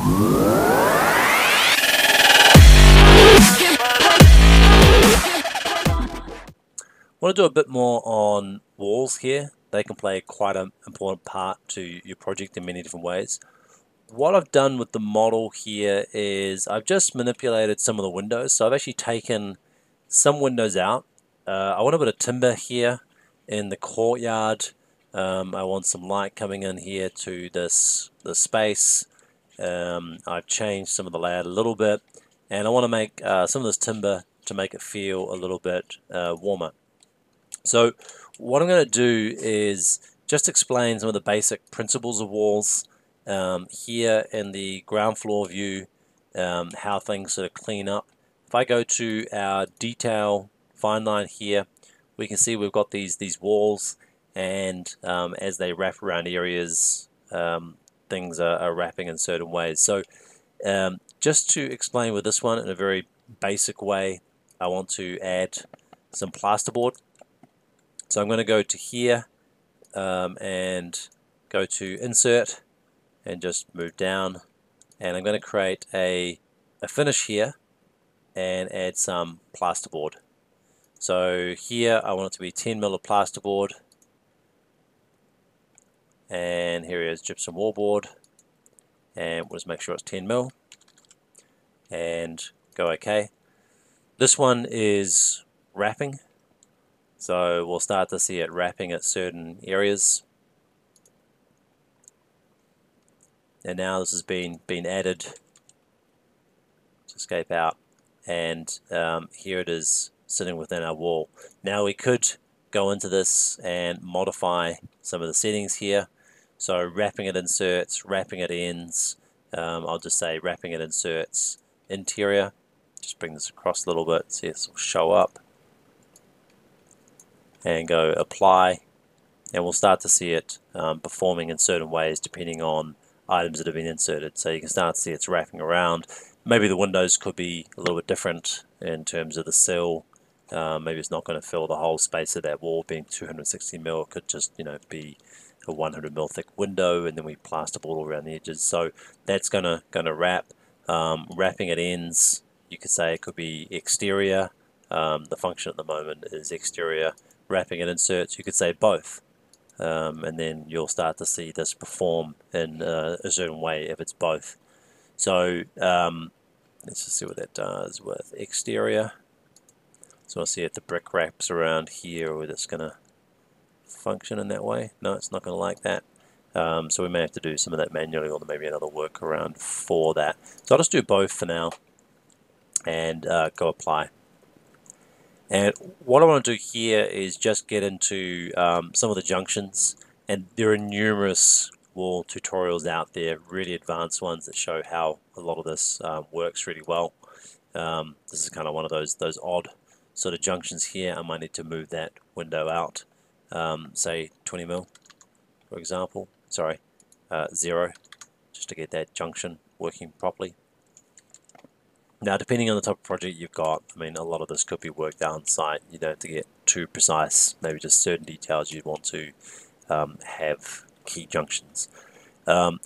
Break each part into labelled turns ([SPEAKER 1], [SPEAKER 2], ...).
[SPEAKER 1] I want to do a bit more on walls here. They can play quite an important part to your project in many different ways. What I've done with the model here is I've just manipulated some of the windows. So I've actually taken some windows out. I want a bit of timber here in the courtyard. I want some light coming in here to this space. I've changed some of the layout a little bit, and I want to make some of this timber to make it feel a little bit warmer. So what I'm going to do is just explain some of the basic principles of walls here in the ground floor view, how things sort of clean up. If I go to our detail fine line here, we can see we've got these walls, and as they wrap around areas, things are wrapping in certain ways. So just to explain with this one in a very basic way, I want to add some plasterboard. So I'm going to go to here and go to insert and just move down, and I'm going to create a finish here and add some plasterboard. So here I want it to be 10 mil of plasterboard, and here is gypsum wallboard, and we'll just make sure it's 10 mil and go OK. This one is wrapping, so we'll start to see it wrapping at certain areas. And now this has been added to escape out, and here it is sitting within our wall. Now we could go into this and modify some of the settings here. So wrapping it inserts, wrapping it ends. I'll just say wrapping it inserts interior. Just bring this across a little bit, see this will show up. And go apply, and we'll start to see it performing in certain ways depending on items that have been inserted. So you can start to see it's wrapping around. Maybe the windows could be a little bit different in terms of the sill. Maybe it's not going to fill the whole space of that wall being 260 mil. It could just be a 100 mil thick window, and then we plasterboard all around the edges. So that's gonna wrap. Wrapping at ends, you could say it could be exterior. The function at the moment is exterior. Wrapping and inserts, you could say both, and then you'll start to see this perform in a certain way if it's both. So let's just see what that does with exterior. So I'll see if the brick wraps around here, or it's going to function in that way. No, it's not going to like that. So we may have to do some of that manually, or maybe another workaround for that. So I'll just do both for now and go apply. And what I want to do here is just get into some of the junctions, and there are numerous wall tutorials out there, really advanced ones that show how a lot of this works really well. This is kind of one of those odd sort of junctions here. I might need to move that window out, say 20 mil, for example. Sorry, 0, just to get that junction working properly. Now, depending on the type of project you've got, I mean, a lot of this could be worked out on site. You don't have to get too precise. Maybe just certain details you'd want to have key junctions. What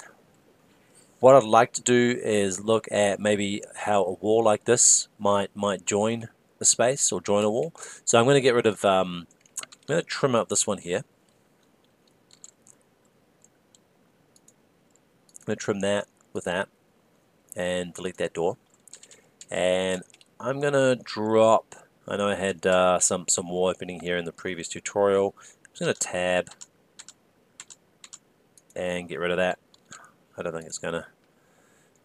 [SPEAKER 1] I'd like to do is look at maybe how a wall like this might join a space or join a wall. So I'm going to get rid of, I'm going to trim up this one here. I'm going to trim that with that and delete that door. And I'm going to drop, I know I had some wall opening here in the previous tutorial. I'm just going to tab and get rid of that. I don't think it's going to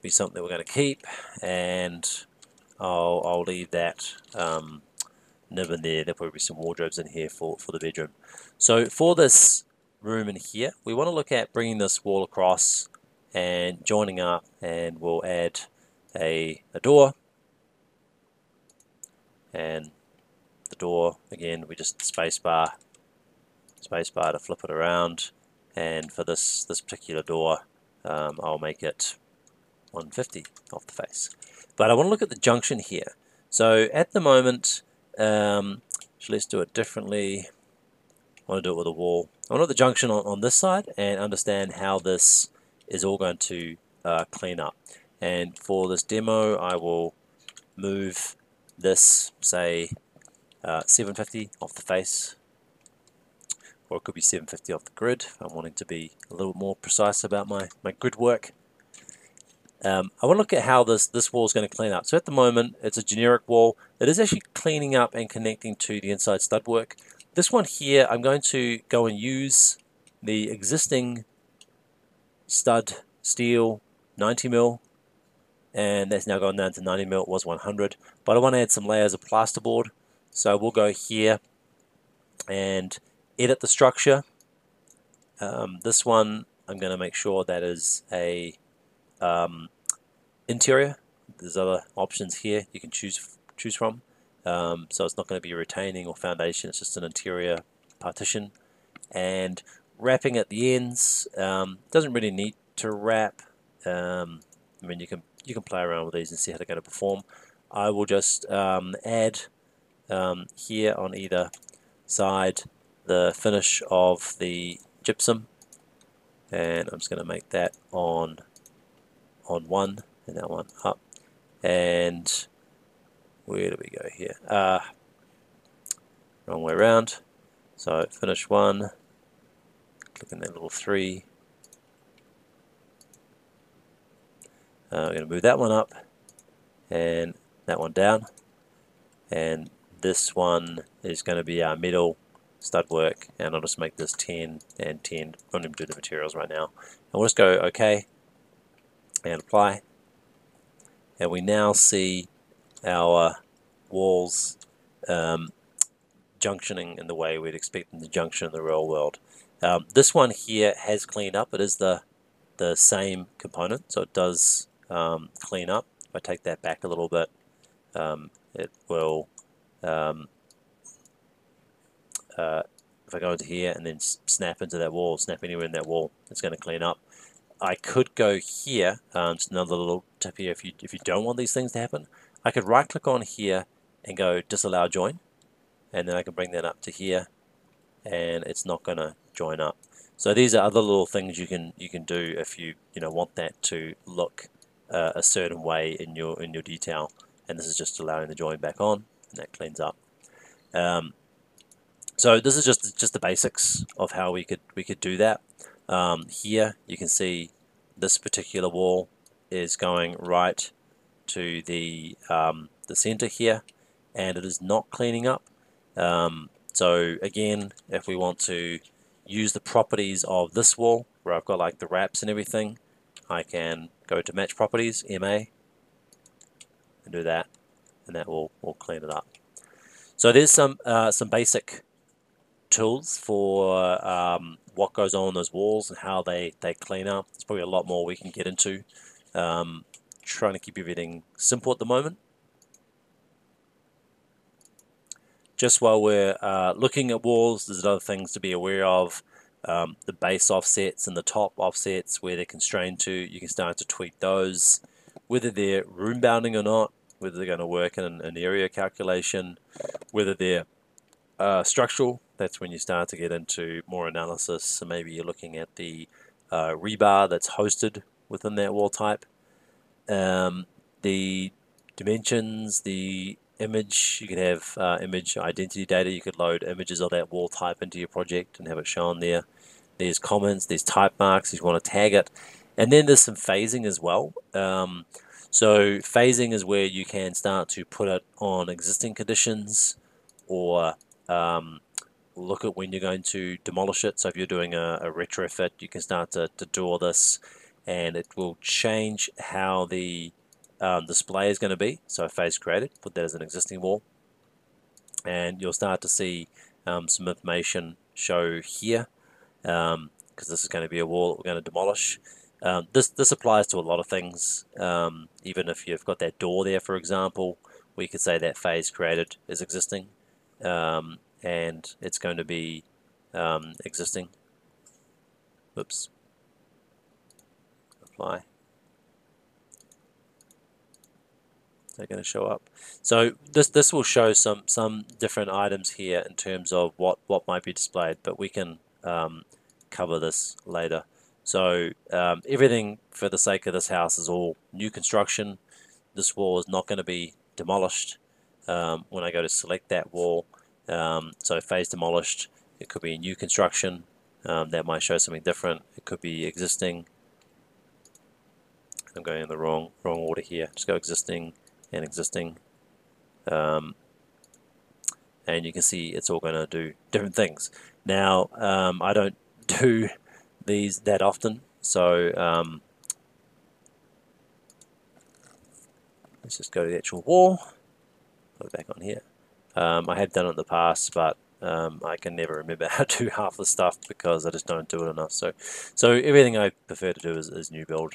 [SPEAKER 1] be something that we're going to keep, and I'll leave that nib in there. There'll probably be some wardrobes in here for the bedroom. So for this room in here, we want to look at bringing this wall across and joining up, and we'll add a door. And the door, again, we just spacebar to flip it around. And for this particular door, I'll make it 150 off the face. But I want to look at the junction here. So at the moment, let's do it differently. I want to do it with a wall. I want to look at the junction on this side and understand how this is all going to clean up. And for this demo, I will move this, say, 750 off the face, or it could be 750 off the grid if I'm wanting to be a little more precise about my grid work. I want to look at how this wall is going to clean up. So at the moment, it's a generic wall. It is actually cleaning up and connecting to the inside stud work. This one here, I'm going to go and use the existing stud steel 90mm, and that's now gone down to 90mm. It was 100, but I want to add some layers of plasterboard. So we'll go here and edit the structure. This one, I'm going to make sure that is a interior. There's other options here you can choose from. So it's not going to be a retaining or foundation, it's just an interior partition. And wrapping at the ends, doesn't really need to wrap. I mean, you can play around with these and see how they're going to perform. I will just add here on either side the finish of the gypsum, and I'm just going to make that on one and that one up. And where do we go here? Wrong way around. So finish one, click on that little 3. We're going to move that one up and that one down, and this one is going to be our middle stud work, and I'll just make this 10 and 10. I don't even do the materials right now. And we'll just go OK and apply, and we now see our walls junctioning in the way we'd expect them to junction in the real world. This one here has cleaned up. It is the same component, so it does clean up. If I take that back a little bit, it will, if I go into here and then snap into that wall, snap anywhere in that wall, it's going to clean up. I could go here, just another little tip here, if you don't want these things to happen, I could right click on here and go disallow join, and then I can bring that up to here and it's not going to join up. So these are other little things you can do if you want that to look a certain way in your detail. And this is just allowing the join back on, and that cleans up. So this is just the basics of how we could do that. Here you can see this particular wall is going right to the center here, and it is not cleaning up. So again, if we want to use the properties of this wall, where I've got like the wraps and everything, I can go to match properties, MA, and do that, and that will clean it up. So there's some basic tools for what goes on those walls and how they clean up. There's probably a lot more we can get into. Trying to keep everything simple at the moment. Just while we're looking at walls, there's other things to be aware of. The base offsets and the top offsets, where they're constrained to, you can start to tweak those, whether they're room bounding or not, whether they're going to work in an area calculation, whether they're structural. That's when you start to get into more analysis. So maybe you're looking at the rebar that's hosted within that wall type, the dimensions, the image. You could have image identity data. You could load images of that wall type into your project and have it shown there. There's comments, there's type marks if you want to tag it, and then there's some phasing as well. So phasing is where you can start to put it on existing conditions, or look at when you're going to demolish it. So if you're doing a retrofit, you can start to do all this, and it will change how the display is going to be. So phase created, put that as an existing wall, and you'll start to see some information show here, because this is going to be a wall that we're going to demolish. This applies to a lot of things. Even if you've got that door there, for example, we could say that phase created is existing, and it's going to be existing. Oops. Apply. They're going to show up. So this will show some different items here in terms of what might be displayed, but we can cover this later. So everything for the sake of this house is all new construction. This wall is not going to be demolished when I go to select that wall. So phase demolished, it could be new construction. That might show something different. It could be existing. I'm going in the wrong order here. Just go existing and existing. And you can see it's all going to do different things. Now, I don't do these that often, so let's just go to the actual wall. Go back on here. I have done it in the past, but I can never remember how to do half the stuff because I just don't do it enough. So everything I prefer to do is new build.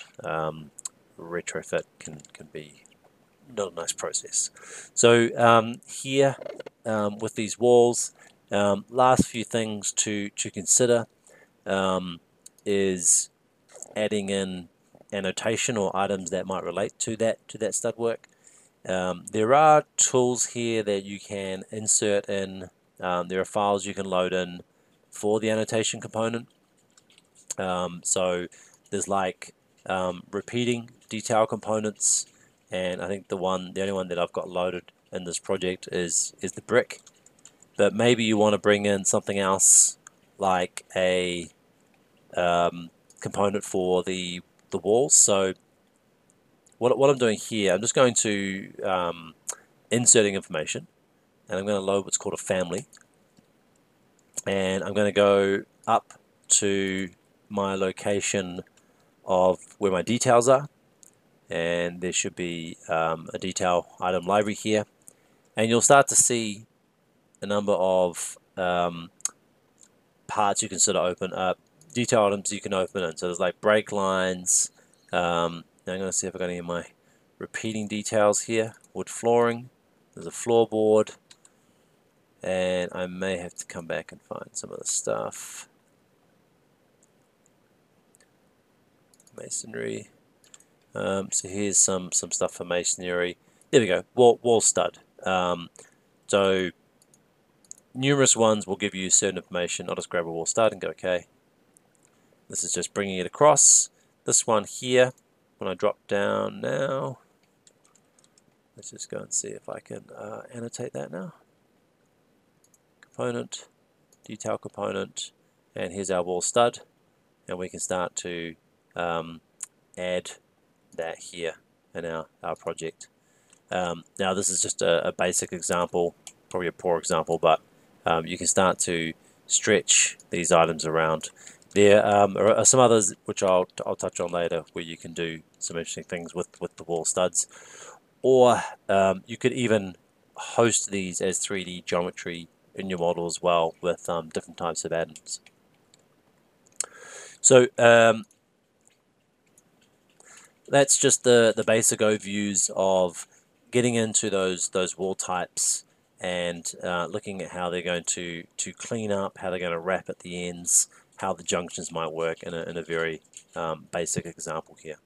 [SPEAKER 1] Retrofit can be not a nice process. So here with these walls, last few things to consider is adding in annotation or items that might relate to that stud work. There are tools here that you can insert in. There are files you can load in for the annotation component. So there's like repeating detail components, and I think the only one that I've got loaded in this project is the brick. But maybe you want to bring in something else like a component for the walls. So what I'm doing here, I'm just going to inserting information, and I'm going to load what's called a family, and I'm going to go up to my location of where my details are, and there should be a detail item library here, and you'll start to see a number of parts you can sort of open up, detail items you can open in. So there's like break lines. Now I'm going to see if I've got any of my repeating details here. Wood flooring, there's a floorboard, and I may have to come back and find some of the stuff. Masonry. So here's some stuff for masonry. There we go. Wall stud. So numerous ones will give you certain information. I'll just grab a wall stud and go OK. This is just bringing it across. This one here, when I drop down now, let's just go and see if I can annotate that now. Component, detail component, and here's our wall stud, and we can start to add that here in our project. Now this is just a basic example, probably a poor example, but you can start to stretch these items around. There are some others which I'll touch on later, where you can do some interesting things with the wall studs, or you could even host these as 3D geometry in your model as well, with different types of add-ins. So that's just the basic overviews of getting into those wall types and looking at how they're going to clean up, how they're going to wrap at the ends, how the junctions might work in a very basic example here.